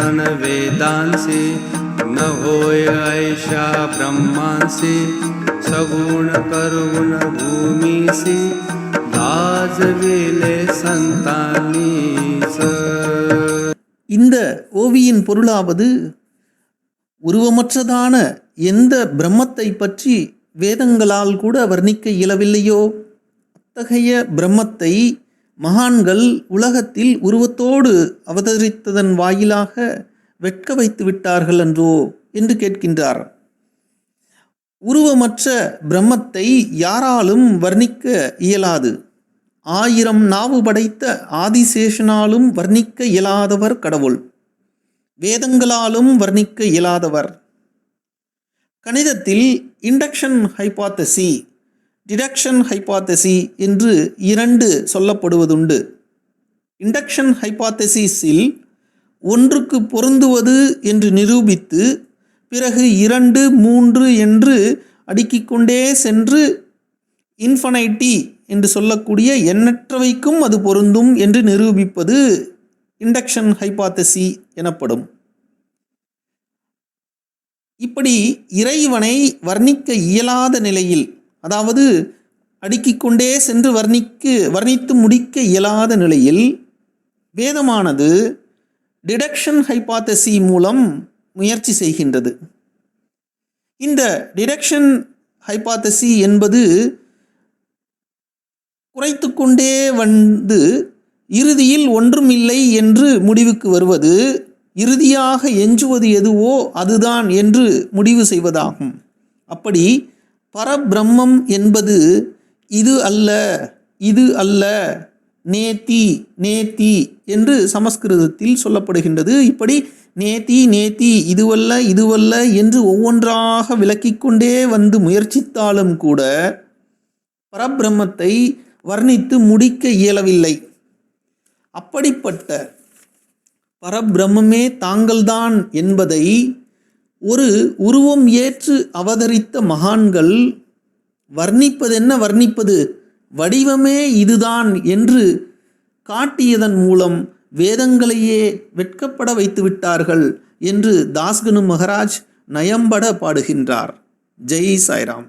ज्ञान वेदांत से न होय ऐसा ब्रह्मांसे सगुण करगुण भूमि से दाजविले संतानीस. இந்த ஓவியின் பொருளாவது, உருவமற்றதான எந்த பிரம்மத்தை பற்றி வேதங்களால் கூட வர்ணிக்க இயலவில்லையோ அத்தகைய பிரம்மத்தை மகான்கள் உலகத்தில் உருவத்தோடு அவதரித்ததன் வாயிலாக வெட்க வைத்து விட்டார்கள் என்றோ என்று கேட்கின்றார். உருவமற்ற பிரம்மத்தை யாராலும் வர்ணிக்க இயலாது. 1000 நாவு படைத்த ஆதிசேஷனாலும் வர்ணிக்க இயலாதவர் கடவுள், வேதங்களாலும் வர்ணிக்க இயலாதவர். கணிதத்தில் இண்டக்ஷன் ஹைபாத்தசி, டிடக்ஷன் ஹைபாத்தசி என்று 2 சொல்லப்படுவதுண்டு. இண்டக்ஷன் ஹைபாத்தசிஸில் ஒன்றுக்கு பொருந்துவது என்று நிரூபித்து பிறகு 2, 3 என்று அடுக்கிக் கொண்டே சென்று இன்ஃபனைட்டி என்று சொல்லக்கூடிய எண்ணற்றவைக்கும் அது பொருந்தும் என்று நிரூபிப்பது இண்டக்ஷன் ஹைபாத்தசி எனப்படும். இப்படி இறைவனை வர்ணிக்க இயலாத நிலையில், அதாவது அடுக்கிக் கொண்டே சென்று வர்ணித்து முடிக்க இயலாத நிலையில் வேதமானது டிடக்ஷன் ஹைபாத்தசி மூலம் முயற்சி செய்கின்றது. இந்த டிடக்ஷன் ஹைபாத்தசி என்பது குறைத்து கொண்டே வந்து இறுதியில் ஒன்றுமில்லை என்று முடிவுக்கு வருவது, இறுதியாக எஞ்சுவது எதுவோ அதுதான் என்று முடிவு செய்வதாகும். அப்படி பரபிரம்மம் என்பது இது அல்ல, இது அல்ல, நேத்தி நேத்தி என்று சமஸ்கிருதத்தில் சொல்லப்படுகின்றது. இப்படி நேத்தி நேத்தி, இதுவல்ல இதுவல்ல என்று ஒவ்வொன்றாக விளக்கிக்கொண்டே வந்து முயற்சித்தாலும் கூட பரபிரம்மத்தை வர்ணித்து முடிக்க இயலவில்லை. அப்படிப்பட்ட பரபிரம்மே தாங்கள்தான் என்பதை ஒரு உருவம் ஏற்று அவதரித்த மகான்கள் வர்ணிப்பதென்ன வர்ணிப்பது, வடிவமே இதுதான் என்று காட்டியதன் மூலம் வேதங்களையே வெட்கப்பட வைத்து விட்டார்கள் என்று தாஸ்கனு மகராஜ் நயம்பட பாடுகின்றார். ஜெய் சாய்ராம்.